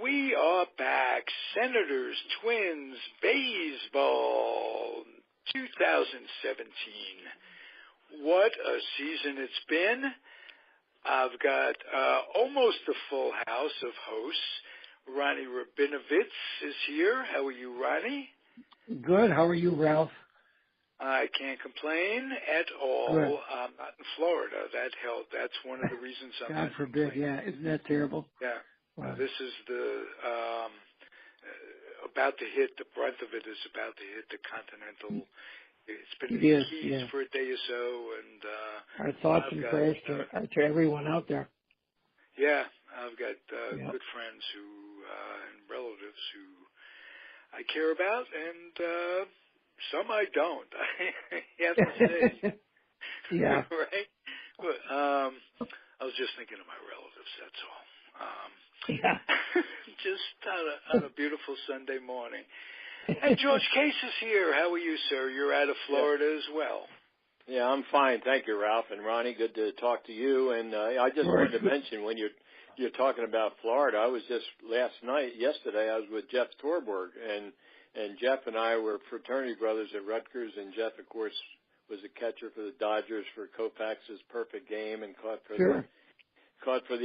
We are back. Senators, Twins, baseball, 2017. What a season it's been. I've got almost a full house of hosts. Ronnie Rabinovtz is here. How are you, Ronnie? Good. How are you, Ralph? I can't complain at all. Good. I'm not in Florida. That helped. That's one of the reasons I'm God not forbid. complaining. Yeah, isn't that terrible? Yeah. Wow. This is the about to hit. The brunt of it is about to hit the continental. It's been in the Keys for a day or so, and our thoughts and prayers to everyone out there. Yeah, I've got good friends who and relatives who I care about, and some I don't. I have to say. Yeah. Right. But, I was just thinking of my relatives. That's all. Yeah. Just on a beautiful Sunday morning. And George Case is here. How are you, sir? You're out of Florida as well. Yeah, I'm fine. Thank you, Ralph and Ronnie. Good to talk to you. And I just wanted to mention when you're talking about Florida, I was just yesterday, I was with Jeff Torborg, and Jeff and I were fraternity brothers at Rutgers, and Jeff, of course, was a catcher for the Dodgers for Koufax's perfect game and caught for the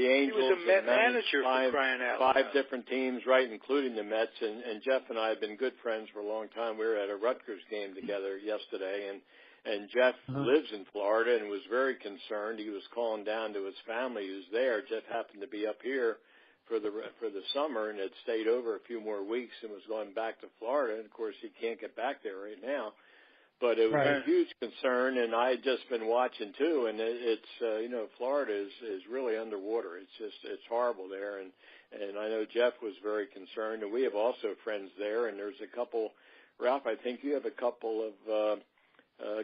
Angels. He was a Met manager for crying out loud. 5 different teams, right, including the Mets. And Jeff and I have been good friends for a long time. We were at a Rutgers game together yesterday, and Jeff lives in Florida and was very concerned. He was calling down to his family who's there. Jeff happened to be up here for the summer and had stayed over a few more weeks and was going back to Florida. And, of course, he can't get back there right now. But it was a huge concern, and I had just been watching too. And it's Florida is really underwater. It's horrible there, and I know Jeff was very concerned, and we have also friends there. And there's a couple, Ralph. I think you have a couple of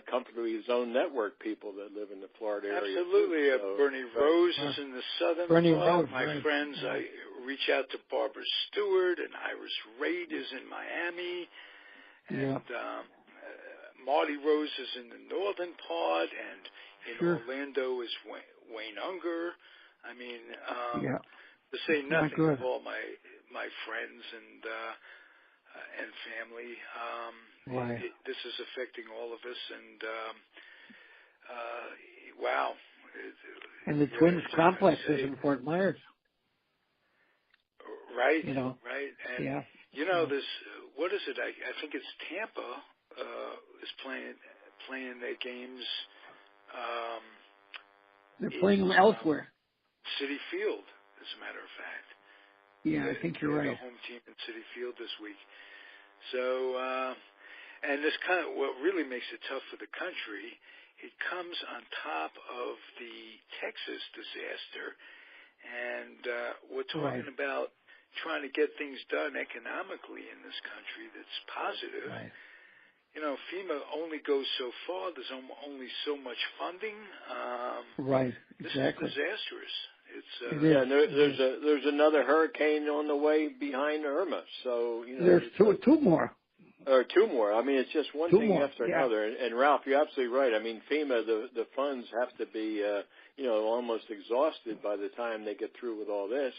Comfortably Zone Network people that live in the Florida area. Absolutely, so, Bernie Rose is in the southern part. My friends, I reach out to Barbara Stewart, and Iris Reid is in Miami, and. Marty Rose is in the northern part, and in Orlando is Wayne Unger. I mean, to say nothing of all my friends and family. This is affecting all of us, and wow. And the Twins complex is in Fort Myers. Right, right. And, this, what is it? I think it's Tampa. Is playing their games. They're playing them elsewhere. City Field, as a matter of fact. Yeah, I think you're right. The home team in City Field this week. So, and this what really makes it tough for the country, it comes on top of the Texas disaster, and we're talking about trying to get things done economically in this country that's positive. Right. FEMA only goes so far. There's only so much funding. Exactly. This is disastrous. And there's another hurricane on the way behind Irma. So there's two more. Or 2 more. I mean, it's just one thing after another. And Ralph, you're absolutely right. I mean, FEMA, the funds have to be almost exhausted by the time they get through with all this.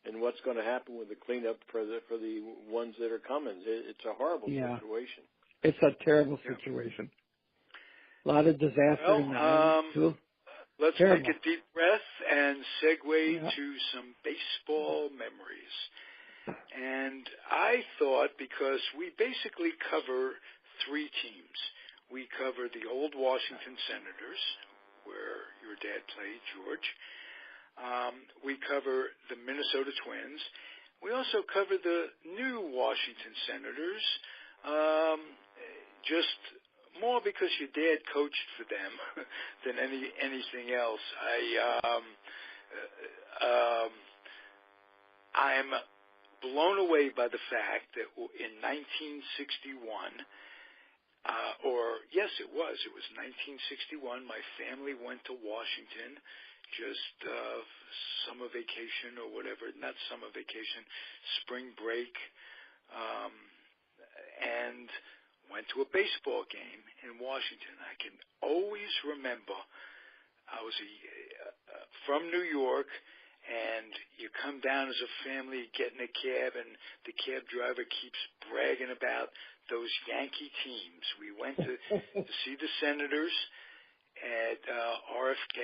And what's going to happen with the cleanup for the ones that are coming? It's a horrible situation. It's a terrible situation. A lot of disaster in the island, too. Let's take a deep breath and segue to some baseball memories. And I thought, because we basically cover 3 teams. We cover the old Washington Senators, where your dad played, George. We cover the Minnesota Twins. We also cover the new Washington Senators. Just more because your dad coached for them than anything else. I'm blown away by the fact that in 1961, it was 1961, my family went to Washington, just summer vacation or whatever, not summer vacation, spring break, and went to a baseball game in Washington. I can always remember I was from New York, and you come down as a family, get in a cab, and the cab driver keeps bragging about those Yankee teams. We went to see the Senators at RFK,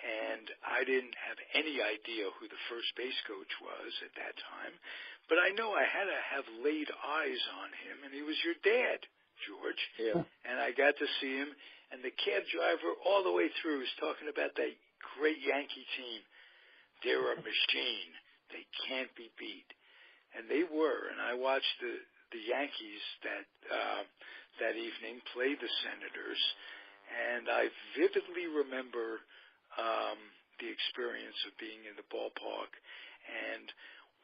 and I didn't have any idea who the first base coach was at that time, but I know I had to have laid eyes on him, and he was your dad, George. Yeah. And I got to see him, and the cab driver all the way through was talking about that great Yankee team. They're a machine. They can't be beat. And they were, and I watched the Yankees that evening play the Senators, and I vividly remember the experience of being in the ballpark. And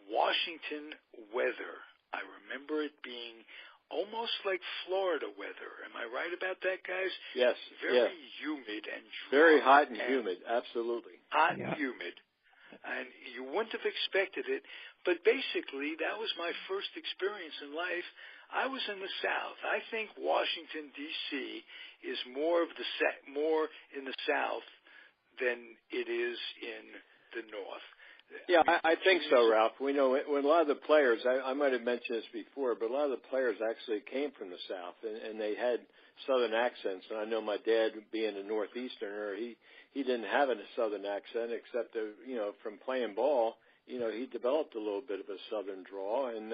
Washington weather, I remember it being almost like Florida weather. Am I right about that, guys? Yes. Very humid and dry. Very hot and humid, absolutely. Hot and humid. And you wouldn't have expected it, but basically that was my first experience in life. I was in the South. I think Washington, D.C. is more in the South than it is in the North. Yeah, I think so, Ralph. We know when a lot of the players, I might have mentioned this before, but a lot of the players actually came from the South, and they had Southern accents. And I know my dad, being a Northeasterner, he didn't have a Southern accent except, from playing ball, he developed a little bit of a Southern drawl, and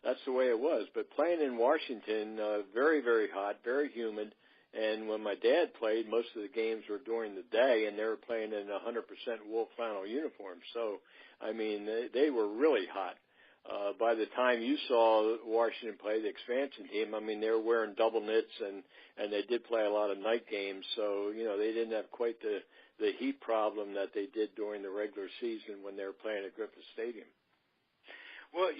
that's the way it was. But playing in Washington, very, very hot, very humid. And when my dad played, most of the games were during the day, and they were playing in 100% wool flannel uniforms. So, I mean, they were really hot. By the time you saw Washington play the expansion team, I mean, they were wearing double knits, and they did play a lot of night games. So, they didn't have quite the heat problem that they did during the regular season when they were playing at Griffith Stadium. Well,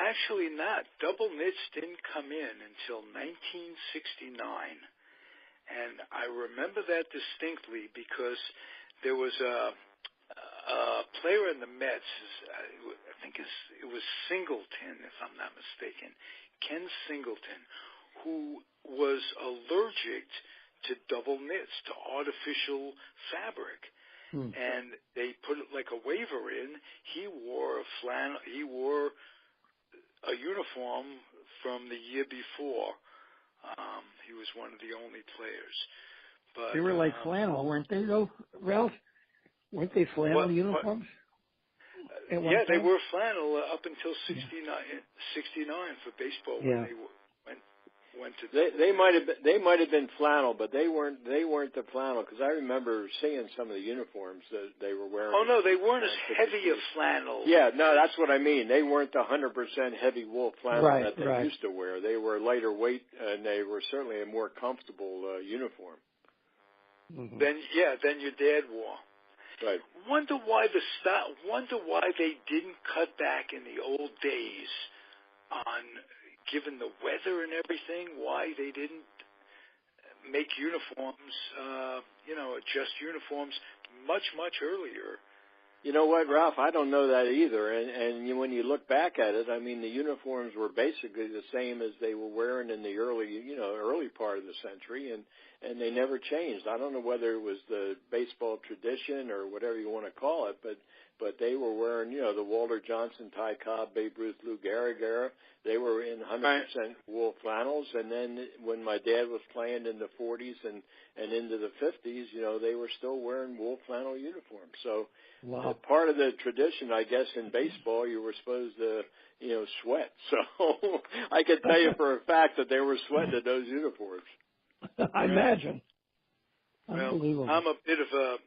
actually not. Double knits didn't come in until 1969. And I remember that distinctly because there was a player in the Mets, I think it was Singleton, if I'm not mistaken, Ken Singleton, who was allergic to double knits, to artificial fabric. And they put like a waiver in. He wore a uniform from the year before. He was one of the only players. But they were like flannel, weren't they, though, Ralph? Weren't they flannel uniforms? Yeah, they were flannel up until 69 for baseball when they went to. They might have been flannel, but they weren't the flannel, because I remember seeing some of the uniforms that they were wearing. Oh no, they weren't as heavy a flannel. Yeah, no, that's what I mean. They weren't the 100% heavy wool flannel that they used to wear. They were lighter weight, and they were certainly a more comfortable uniform. Mm-hmm. Than your dad wore. Right. Wonder why they didn't cut back in the old days on, given the weather and everything, why they didn't make uniforms, adjust uniforms much, much earlier. You know what, Ralph? I don't know that either. And when you look back at it, I mean, the uniforms were basically the same as they were wearing in the early part of the century, and they never changed. I don't know whether it was the baseball tradition or whatever you want to call it, but they were wearing, the Walter Johnson, Ty Cobb, Babe Ruth, Lou Gehrig era. They were in 100% wool flannels, and then when my dad was playing in the 40s and into the 50s, they were still wearing wool flannel uniforms. So part of the tradition, I guess, in baseball, you were supposed to, sweat. So I can tell you for a fact that they were sweating in those uniforms. I imagine. Well, I'm a bit of a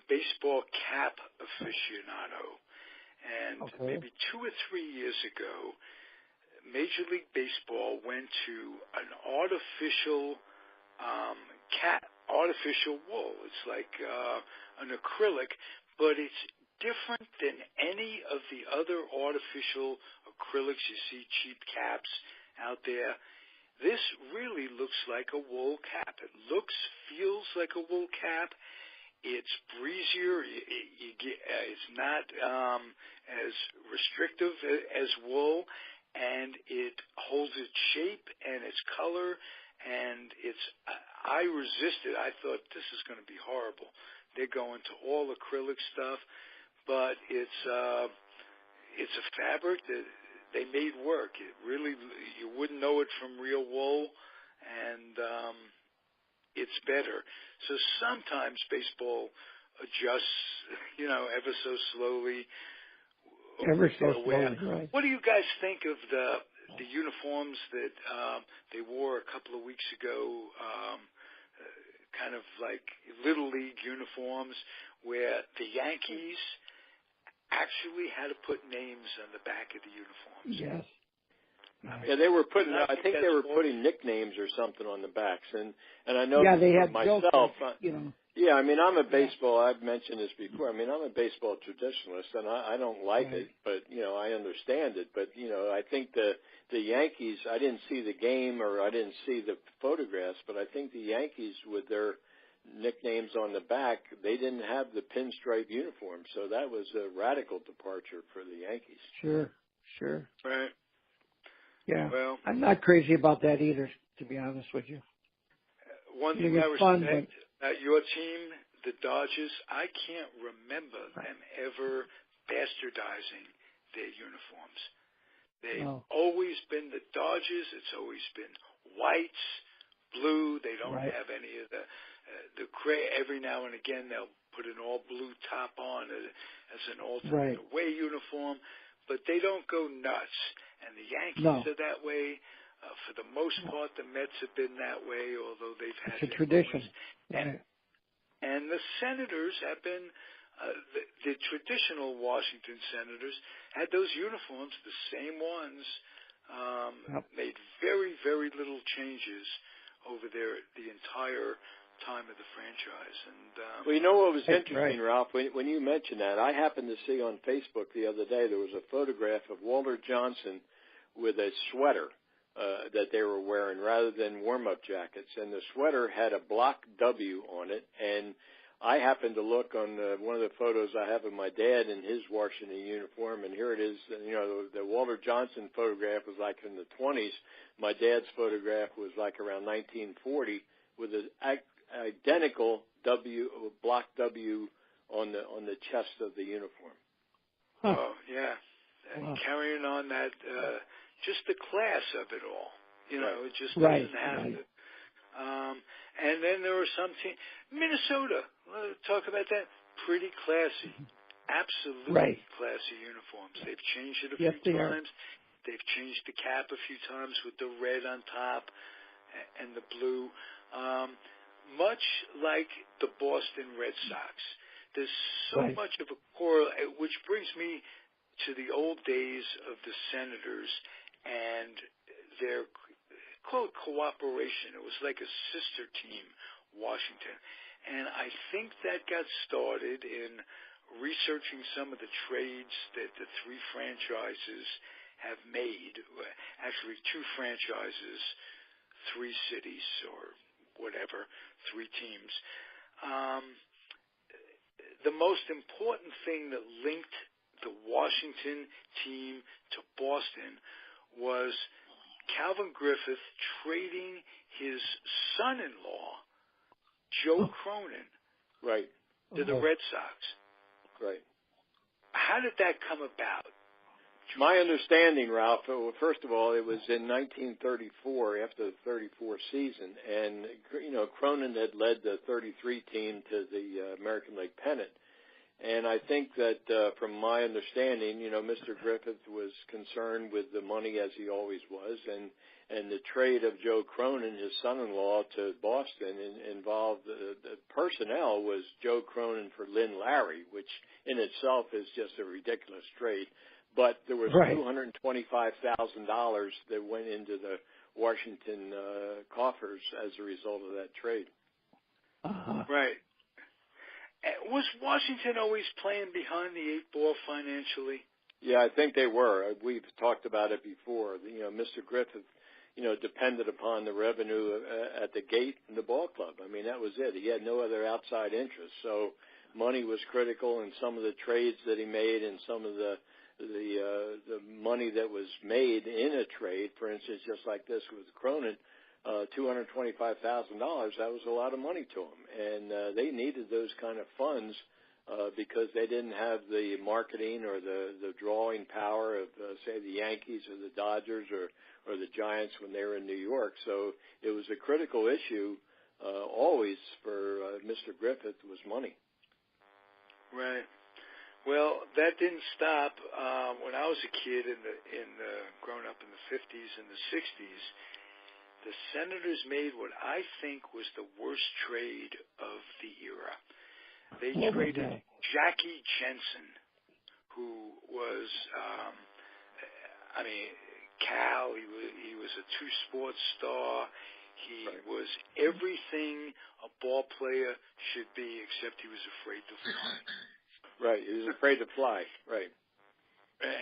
baseball cap aficionado, and maybe 2 or 3 years ago, Major League Baseball went to an artificial artificial wool. It's like an acrylic, but it's different than any of the other artificial acrylics. You see cheap caps out there. This really looks like a wool cap. It feels like a wool cap. It's breezier. It's not as restrictive as wool, and it holds its shape and its color. And I resisted. I thought, this is going to be horrible. They're going to all acrylic stuff. but it's a fabric that they made work. It really, you wouldn't know it from real wool, and it's better. So sometimes baseball adjusts, ever so slowly. Ever so slowly, right. What do you guys think of the uniforms that they wore a couple of weeks ago, kind of like Little League uniforms, where the Yankees actually had to put names on the back of the uniforms? Yes. Yeah, they were putting. I think they were putting nicknames or something on the backs, and I know they had myself. Jokers, Yeah, I mean, I'm a baseball. I've mentioned this before. I mean, I'm a baseball traditionalist, and I don't like it, but I understand it. But I think the Yankees. I didn't see the game or I didn't see the photographs, but I think the Yankees with their nicknames on the back, they didn't have the pinstripe uniform, so that was a radical departure for the Yankees. Sure. Right. Yeah. Well, I'm not crazy about that either, to be honest with you. One thing I respect about your team, the Dodgers, I can't remember them ever bastardizing their uniforms. They've always been the Dodgers. It's always been whites, blue. They don't have any of the gray. Every now and again, they'll put an all blue top on as an alternate away uniform, but they don't go nuts. And the Yankees are that way. For the most part, the Mets have been that way, although they've had it's a tradition. And the Senators have been, the traditional Washington Senators had those uniforms, the same ones, made very, very little changes over the entire time of the franchise. And well, you know what was interesting, Ralph, when you mentioned that, I happened to see on Facebook the other day, there was a photograph of Walter Johnson with a sweater that they were wearing rather than warm-up jackets, and the sweater had a block W on it, and I happened to look on one of the photos I have of my dad in his Washington uniform, and here it is. The Walter Johnson photograph was like in the 20s. My dad's photograph was like around 1940 with an identical block W on the chest of the uniform. Oh, yeah. Carrying on that, just the class of it all. It just doesn't have to. And then there were some teams. Minnesota, talk about that. Pretty classy. Absolutely classy uniforms. They've changed it a few times. They've changed the cap a few times with the red on top and the blue. Much like the Boston Red Sox. There's so much of a correlation, which brings me to the old days of the Senators and their cooperation. It was like a sister team, Washington. And I think that got started in researching some of the trades that the three franchises have made. Actually, two franchises, three cities, or whatever, three teams. The most important thing that linked the Washington team to Boston was Calvin Griffith trading his son-in-law, Joe Cronin, to the Red Sox. Right. How did that come about? My understanding, Ralph, first of all, it was in 1934, after the 34 season, and Cronin had led the 33 team to the American League pennant. And I think that from my understanding, Mr. Griffith was concerned with the money, as he always was, and the trade of Joe Cronin, his son-in-law, to Boston involved the personnel was Joe Cronin for Lynn Larry, which in itself is just a ridiculous trade. But there was $225,000 that went into the Washington coffers as a result of that trade. Right. Was Washington always playing behind the eight ball financially? Yeah, I think they were. We've talked about it before. Mr. Griffith, depended upon the revenue at the gate and the ball club. I mean, that was it. He had no other outside interests. So money was critical in some of the trades that he made and some of the money that was made in a trade. For instance, just like this with Cronin, $225,000, that was a lot of money to them. And they needed those kind of funds because they didn't have the marketing or the drawing power of, say, the Yankees or the Dodgers or the Giants when they were in New York. So it was a critical issue always for Mr. Griffith was money. Right. Well, that didn't stop when I was a kid growing up in the 50s and the 60s. The Senators made what I think was the worst trade of the era. They traded Jackie Jensen, who was, Cal. He was a two-sport star. He was everything a ball player should be, except he was afraid to fly. Right, he was afraid to fly. Right.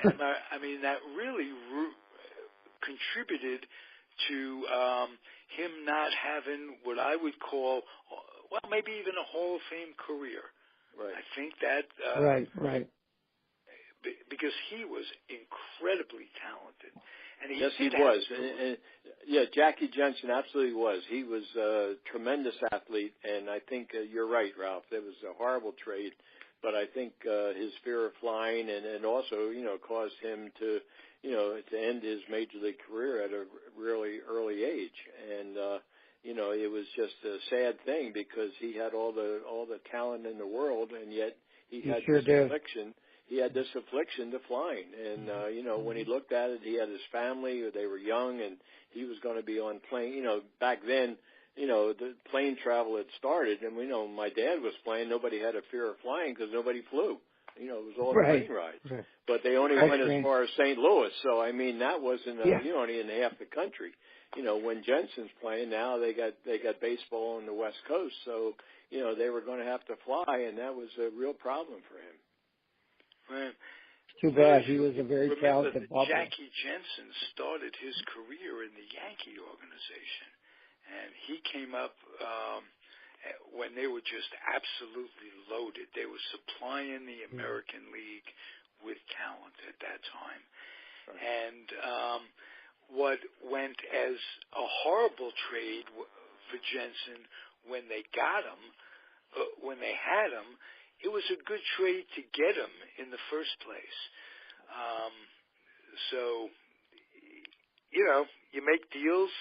And that really contributed to him not having what I would call, well, maybe even a Hall of Fame career. Right. I think that right. Because he was incredibly talented, and yes, he was. And, yeah, Jackie Jensen absolutely was. He was a tremendous athlete, and I think you're right, Ralph. That was a horrible trade, but I think his fear of flying and also caused him to end his major league career at a really early age, and it was just a sad thing because he had all the talent in the world, and yet he had this affliction. He had this affliction to flying, and when he looked at it, he had his family. They were young, and he was going to be on plane. Back then, the plane travel had started, and we know my dad was flying. Nobody had a fear of flying because nobody flew. It was all plane rides. Right. But they only went as far as St. Louis, so that wasn't only in half the country. When Jensen's playing now, they got baseball on the West Coast, so they were going to have to fly, and that was a real problem for him. Right. Too bad. He was a very talented bubble. Jackie Jensen started his career in the Yankee organization, and he came up when they were just absolutely loaded. They were supplying the American League with talent at that time. Right. And what went as a horrible trade for Jensen when they got him, when they had him, it was a good trade to get him in the first place. So, you make deals.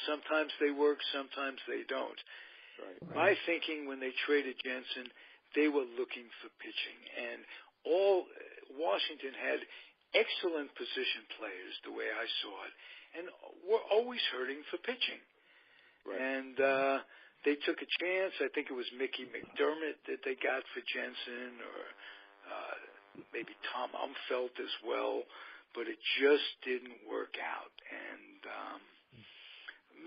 Sometimes they work, sometimes they don't. Right. My thinking when they traded Jensen, they were looking for pitching. And Washington had excellent position players, the way I saw it, and were always hurting for pitching. Right. And they took a chance. I think it was Mickey McDermott that they got for Jensen, or maybe Tom Umfeldt as well, but it just didn't work out. And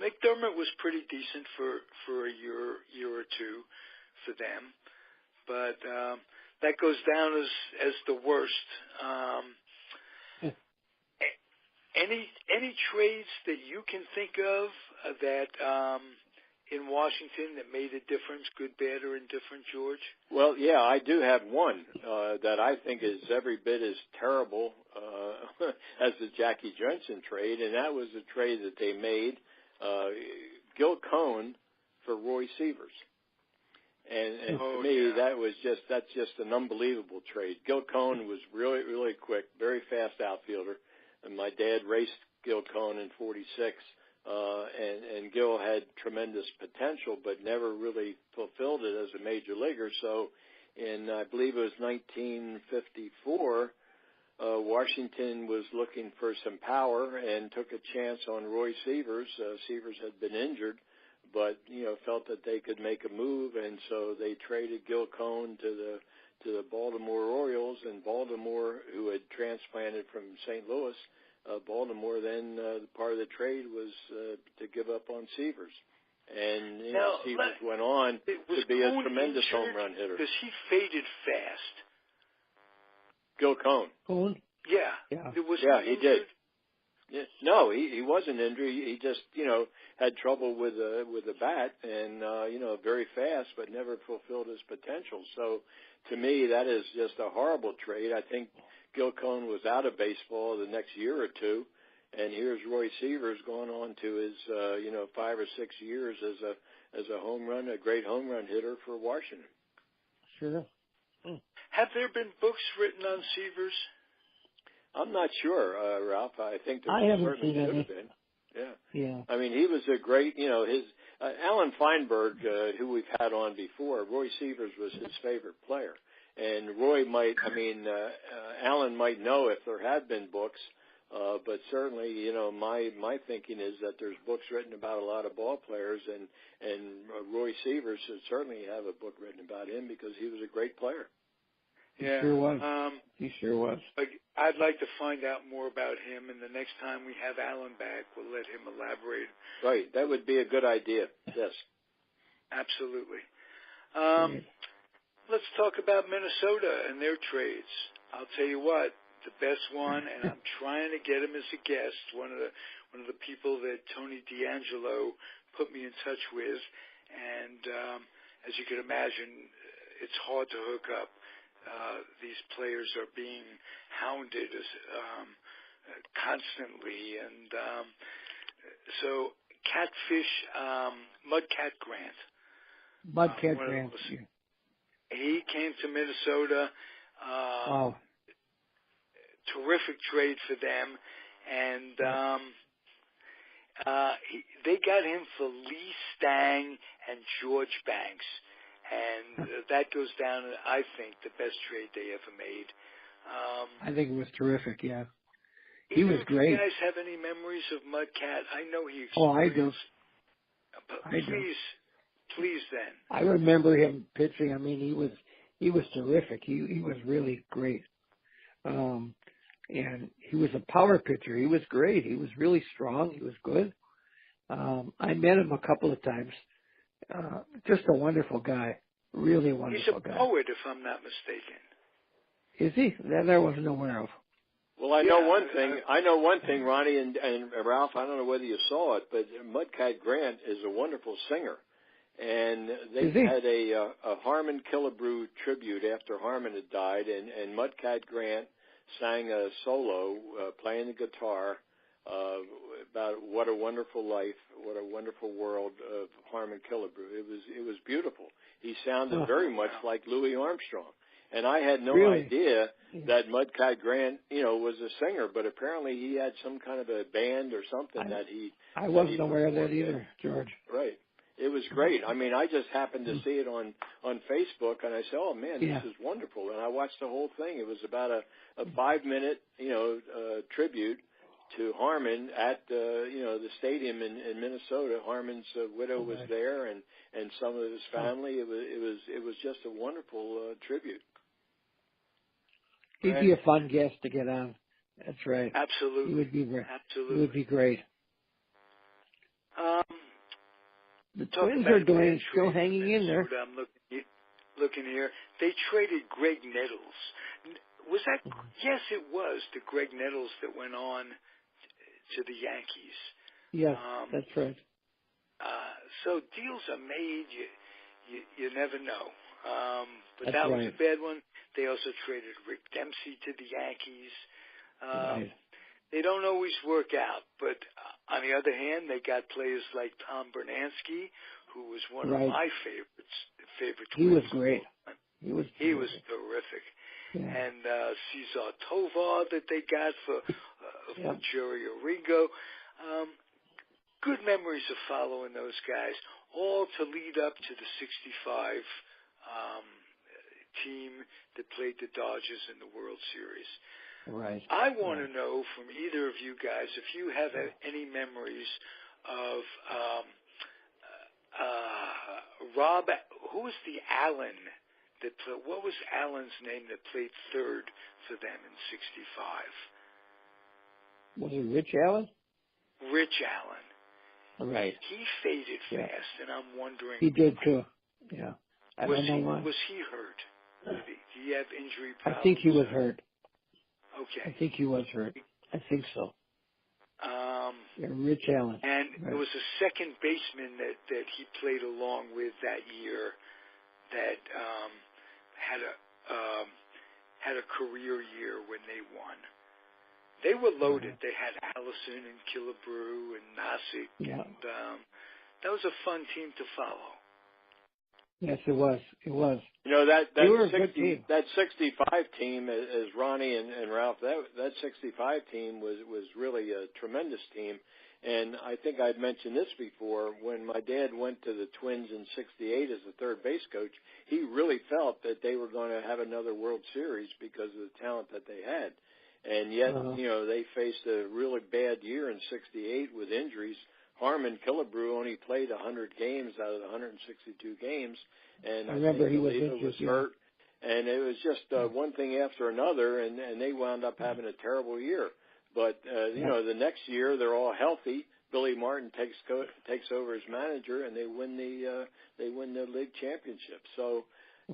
McDermott was pretty decent for a year or two for them, but that goes down as the worst. Any trades that you can think of that in Washington that made a difference, good, bad, or indifferent, George? Well, yeah, I do have one that I think is every bit as terrible as the Jackie Jensen trade, and that was the trade that they made, Gil Cohn for Roy Sievers. And to me, that's just an unbelievable trade. Gil Cohn was really, really quick, very fast outfielder, and my dad raced Gil Cohn in '46. And Gil had tremendous potential, but never really fulfilled it as a major leaguer. So I believe it was 1954, Washington was looking for some power and took a chance on Roy Sievers. Sievers had been injured, but felt that they could make a move, and so they traded Gil Cohn to the Baltimore Orioles, and Baltimore, who had transplanted from St. Louis. Baltimore then, part of the trade was to give up on Sievers. And Sievers went on to be a tremendous home run hitter. Because he faded fast. Gil Cohn. Cohn? Yeah. He did. Yeah. No, he wasn't injured. He just, had trouble with the bat and, very fast, but never fulfilled his potential. So to me, that is just a horrible trade. I think Gil Cohn was out of baseball the next year or two, and here's Roy Sievers going on to his 5 or 6 years as a great home run hitter for Washington. Sure. Have there been books written on Sievers? I'm not sure, Ralph. I think there certainly should have been. Yeah. I mean, he was a great, his Alan Feinberg, who we've had on before. Roy Sievers was his favorite player, and Alan might know if there have been books, but certainly, my thinking is that there's books written about a lot of ball players, and Roy Sievers should certainly have a book written about him because he was a great player. Yeah, he sure was. I'd like to find out more about him, and the next time we have Alan back, we'll let him elaborate. Right, that would be a good idea. Yes, absolutely. Let's talk about Minnesota and their trades. I'll tell you what, the best one, and I'm trying to get him as a guest. One of the people that Tony D'Angelo put me in touch with, and as you can imagine, it's hard to hook up. These players are being hounded constantly, and so Catfish, Mudcat Grant. Mudcat Grant. He came to Minnesota. Wow. Terrific trade for them, and they got him for Lee Stang and George Banks. And that goes down, I think, the best trade they ever made. I think it was terrific, yeah. He was great. Do you guys have any memories of Mudcat? I know he experienced... Oh, I do. But please then. I remember him pitching. I mean, he was terrific. He was really great. And he was a power pitcher. He was great. He was really strong. He was good. I met him a couple of times. Just a wonderful guy. Really wonderful guy. He's a poet, if I'm not mistaken. Is he? That I wasn't aware of. Well, I know one thing, Ronnie and Ralph. I don't know whether you saw it, but Mudcat Grant is a wonderful singer, and they had a Harmon Killebrew tribute after Harmon had died, and Mudcat Grant sang a solo playing the guitar about what a wonderful life, what a wonderful world of Harmon Killebrew. It was beautiful. He sounded very much like Louis Armstrong. And I had no idea that Mudcat Grant, was a singer, but apparently he had some kind of a band or something I wasn't aware of that either, George. Right. It was great. I mean, I just happened to see it on Facebook, and I said, "Oh man, this is wonderful!" And I watched the whole thing. It was about a 5-minute, tribute to Harmon at the stadium in Minnesota. Harmon's widow was there, and some of his family. It was just a wonderful tribute. He'd be a fun guest to get on. That's right. Absolutely. He would be great. Absolutely. He would be great. The Twins are still hanging in there. I'm looking here. They traded Greg Nettles. Was that? Yes, it was the Greg Nettles that went on to the Yankees. Yes, that's right. So deals are made. You never know. But that's that right. was a bad one. They also traded Rick Dempsey to the Yankees. Right. They don't always work out, but on the other hand, they got players like Tom Bernansky, who was one of my favorite. He was great. He was terrific. Yeah. And Cesar Tovar that they got for Jerry Arrigo. Good memories of following those guys, all to lead up to the 65 team that played the Dodgers in the World Series. Right. I want to know from either of you guys if you have any memories of Rob. Who was the Allen that played? What was Allen's name that played third for them in '65? Was it Rich Allen? Rich Allen. Right. He faded fast, and I'm wondering. He did too. Yeah. Was he hurt? Did he have injury problems? I think he was hurt. Okay. I think he was hurt. I think so. Rich Allen. And there was a second baseman that he played along with that year that had a career year when they won. They were loaded. They had Allison and Killebrew and Nasick. Yeah. And that was a fun team to follow. Yes, it was. It was. You know, that 65 team, as Ronnie and Ralph, that 65 team was really a tremendous team. And I think I'd mentioned this before. When my dad went to the Twins in '68 as the third base coach, he really felt that they were going to have another World Series because of the talent that they had. And yet, you know, they faced a really bad year in '68 with injuries. Harmon Killebrew only played 100 games out of the 162 games, and I remember he was hurt. And it was just one thing after another, and they wound up having a terrible year. But you know, the next year they're all healthy. Billy Martin takes over as manager, and they win the league championship. So,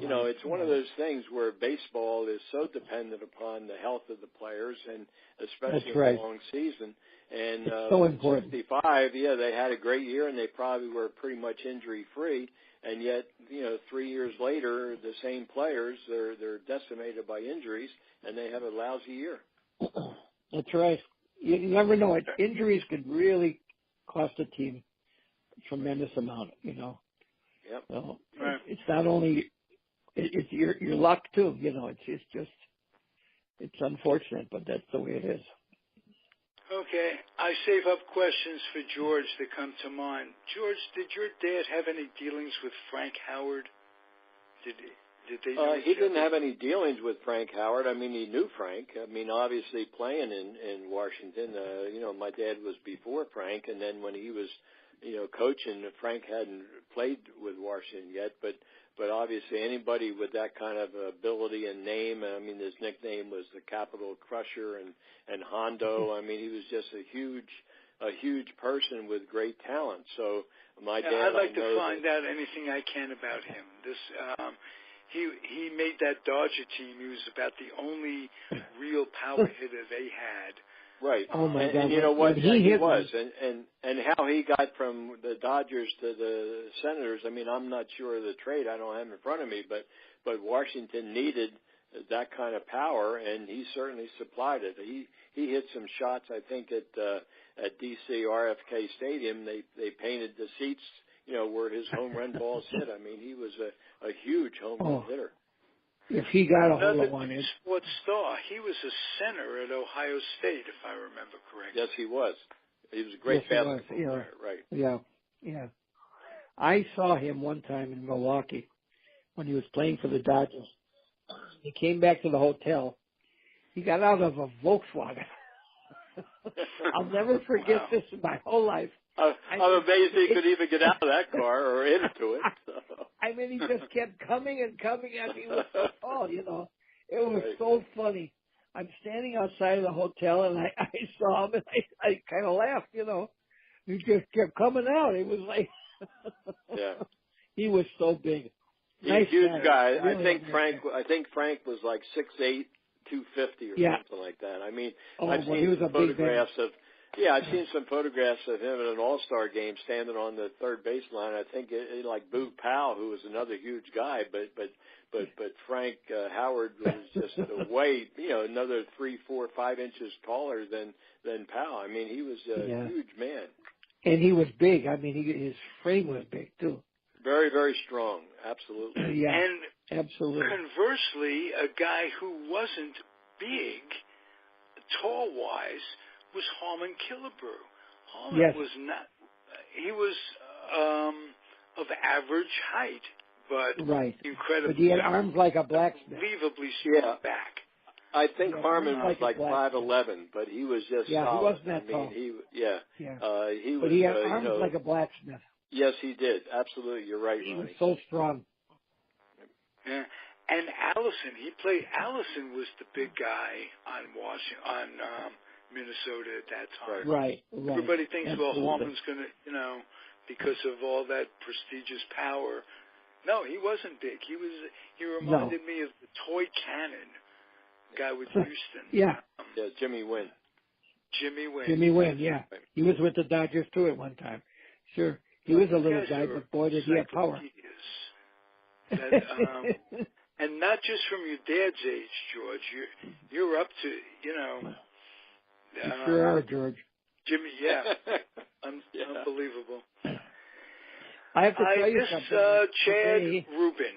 you know, it's one of those things where baseball is so dependent upon the health of the players, and especially in a long season. And so important. 65, yeah, they had a great year, and they probably were pretty much injury free. And yet, you know, 3 years later, the same players they're decimated by injuries, and they have a lousy year. That's right. You never know. Injuries could really cost a team a tremendous amount. You know. Yep. So it's not only it's your luck too. You know, it's unfortunate, but that's the way it is. Okay, I save up questions for George that come to mind. George, did your dad have any dealings with Frank Howard? Did they know he didn't have any dealings with Frank Howard. I mean, he knew Frank. I mean, obviously playing in Washington, you know, my dad was before Frank, and then when he was, you know, coaching, Frank hadn't played with Washington yet, but obviously anybody with that kind of ability and name, I mean, his nickname was the Capital Crusher and Hondo. I mean, he was just a huge person with great talent. So my dad, I'd like to find out anything I can about him. This he made that Dodger team. He was about the only real power hitter they had. Right. Oh my God! And you know what he was, and how he got from the Dodgers to the Senators. I mean, I'm not sure of the trade. I don't have it in front of me, but Washington needed that kind of power, and he certainly supplied it. He hit some shots. I think at DC RFK Stadium, they painted the seats, you know, where his home run balls hit. I mean, he was a huge home run hitter. If he got a hold of one, sports star. He was a center at Ohio State, if I remember correctly. Yes, he was. He was a great basketball player, right? Yeah. I saw him one time in Milwaukee when he was playing for the Dodgers. He came back to the hotel. He got out of a Volkswagen. I'll never forget this in my whole life. I'm amazed he could even get out of that car or into it. So. I mean, he just kept coming and coming, and he was so tall, you know. It was so funny. I'm standing outside of the hotel, and I saw him, and I kind of laughed, you know. He just kept coming out. It was like, he was so big. He's a huge guy. Really I think Frank was like 6'8", 250 or something like that. I mean, I've seen photographs of. Yeah, I've seen some photographs of him at an All-Star game standing on the third baseline. I think like Boo Powell, who was another huge guy, but Frank Howard was just way, you know, another 3, 4, 5 inches taller than Powell. I mean, he was a huge man. And he was big. I mean, his frame was big too. Very, very strong. Absolutely. Yeah. And absolutely. Conversely, a guy who wasn't big, tall-wise, was Harmon Killebrew. Harmon was not. He was of average height, but incredibly. But he had arms like a blacksmith. Unbelievably strong back. I think Harmon was like 5'11", but he was just solid. He wasn't that tall. He was. But he had arms like a blacksmith. Yes, he did. Absolutely, you're right, He Ronnie. was so strong. Yeah. And Allison was the big guy on Minnesota at that time. Right. Everybody thinks, Harmon's going to, you know, because of all that prestigious power. No, he wasn't big. He reminded me of the toy cannon guy with Houston. Jimmy Wynn. Jimmy Wynn, yeah. He was with the Dodgers too at one time. Sure. He was a little guy, but boy, did he have power. And not just from your dad's age, George. You're up to, you know. You sure are, George. Jimmy, unbelievable. I have to tell you this something. Chad Today, Rubin.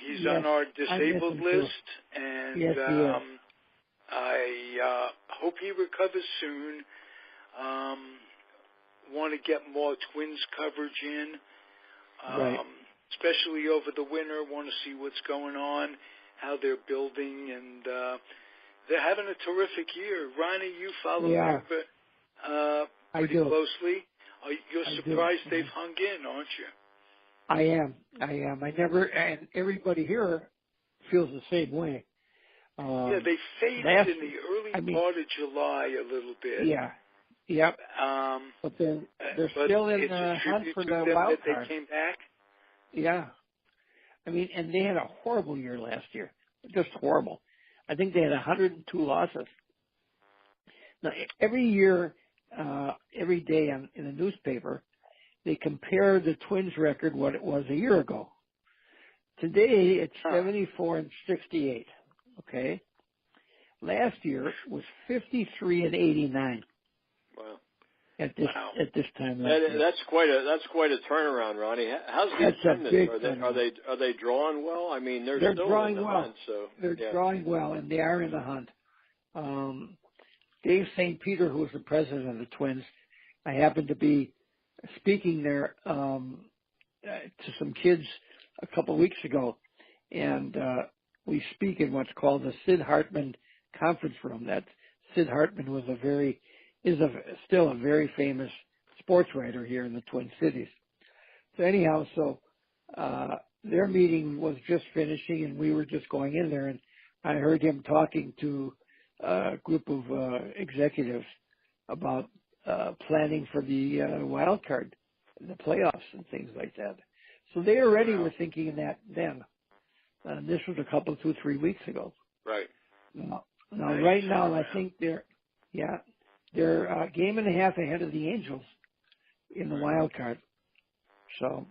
He's yes, on our disabled list, and yes, he is. I hope he recovers soon. Want to get more Twins coverage in, Right. especially over the winter. Want to see what's going on, how they're building, and they're having a terrific year. Ronnie, you follow them pretty closely. You're surprised they've hung in, aren't you? I am. And everybody here feels the same way. They faded in the early part of July a little bit. Yeah. Yep. But they're still in the hunt for the wild card. They came back. Yeah. I mean, and they had a horrible year last year. Just horrible. I think they had 102 losses. Now, every year, every day in the newspaper, they compare the Twins record what it was a year ago. Today, it's 74-68. Okay. Last year was 53-89. Wow. At this time last year. That's quite a turnaround, Ronnie. How's the Are they drawing well? I mean, they're still drawing in the well. hunt, so they're drawing well, and they are in the hunt. Dave St. Peter, who was the president of the Twins, I happened to be speaking there to some kids a couple of weeks ago, and we speak in what's called the Sid Hartman conference room. That Sid Hartman was still a very famous sports writer here in the Twin Cities. So anyhow, their meeting was just finishing, and we were just going in there, and I heard him talking to a group of executives about planning for the wild card, the playoffs, and things like that. So they already were thinking of that then. This was a couple, 2-3 weeks ago. Right. Now, right now, I think they're a game and a half ahead of the Angels in the wild card. So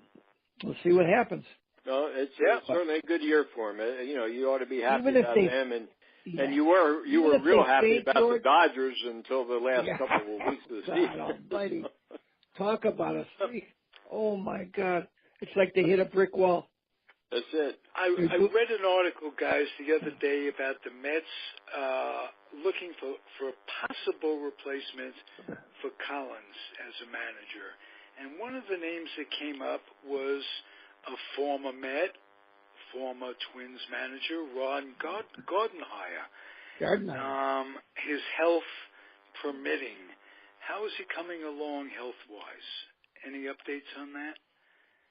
we'll see what happens. No, it's certainly a good year for them. You ought to be happy about them, and you were real happy about the Dodgers until the last couple of weeks of the season. Almighty. Talk about a streak. Oh my God. It's like they hit a brick wall. That's it. I read an article, guys, the other day about the Mets looking for a possible replacement for Collins as a manager. And one of the names that came up was a former Met, former Twins manager, Ron Gardenhire. His health permitting. How is he coming along health-wise? Any updates on that?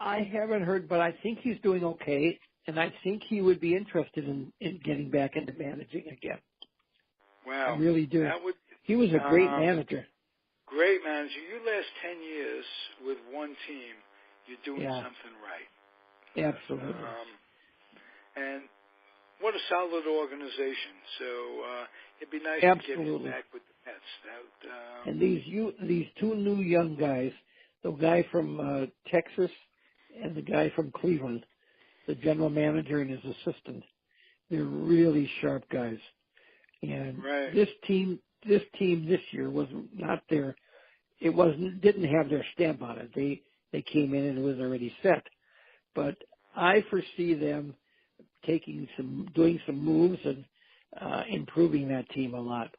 I haven't heard, but I think he's doing okay, and I think he would be interested in getting back into managing again. Wow. I really do. He was a great manager. Great manager. You last 10 years with one team, you're doing something right. Absolutely. And what a solid organization. So it'd be nice to get him back with the Mets. And these two new young guys, the guy from Texas and the guy from Cleveland, the general manager and his assistant, they're really sharp guys. And this team this year was not their. It didn't have their stamp on it. They came in and it was already set. But I foresee them doing some moves and improving that team a lot.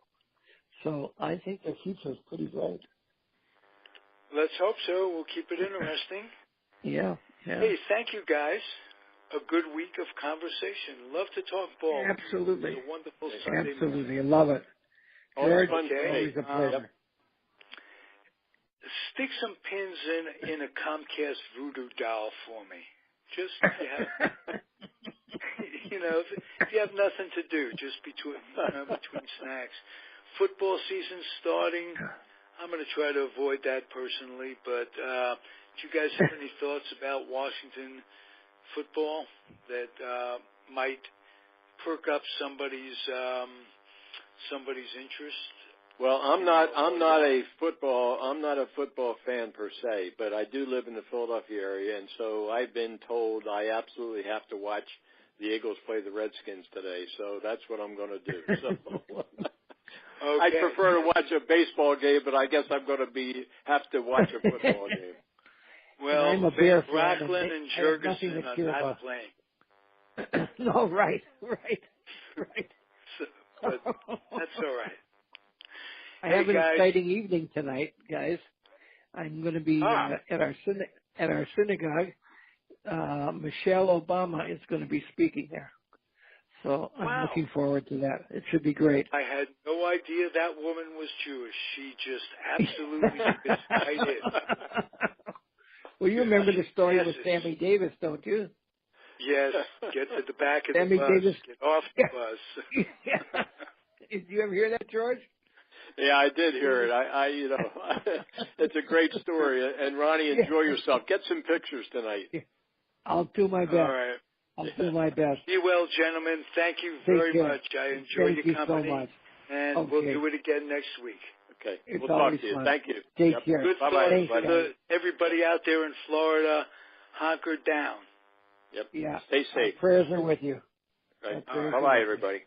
So I think their future is pretty bright. Let's hope so. We'll keep it interesting. Yeah. Hey, thank you, guys. A good week of conversation. Love to talk ball. Absolutely. It's a wonderful Sunday Absolutely. morning. I love it. George, always a pleasure. Stick some pins in a Comcast voodoo doll for me. Just if you have nothing to do, just between snacks. Football season's starting. I'm going to try to avoid that personally, but do you guys have any thoughts about Washington football that might perk up somebody's interest? Well, I'm not a football fan per se, but I do live in the Philadelphia area, and so I've been told I absolutely have to watch the Eagles play the Redskins today. So that's what I'm going to do. So I prefer to watch a baseball game, but I guess I'm going to have to watch a football game. Well, I'm a Bear fan. Rockland and Jurgensen are not about. playing. No, right. So, but that's all right. I have an exciting evening tonight, guys. I'm going to be at our synagogue. Michelle Obama is going to be speaking there. So I'm looking forward to that. It should be great. I had no idea that woman was Jewish. She just absolutely fits right in. Well, you remember the story with Sammy Davis, don't you? Yes. Get to the back of Sammy the bus. Davis. Get off the bus. Did you ever hear that, George? Yeah, I did hear it. It's a great story. And Ronnie, enjoy yourself. Get some pictures tonight. I'll do my best. All right. I'll do my best. Be well, gentlemen. Thank you very much. I enjoyed your company. Thank you so much. And we'll do it again next week. Okay. It's we'll talk to you. Fun. Thank you. Take care. Good Bye-bye. thought. Everybody out there in Florida, hunker down. Yep. Yeah. Stay safe. Our prayers are with you. Right. Bye-bye, everybody.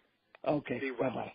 Okay. Bye-bye.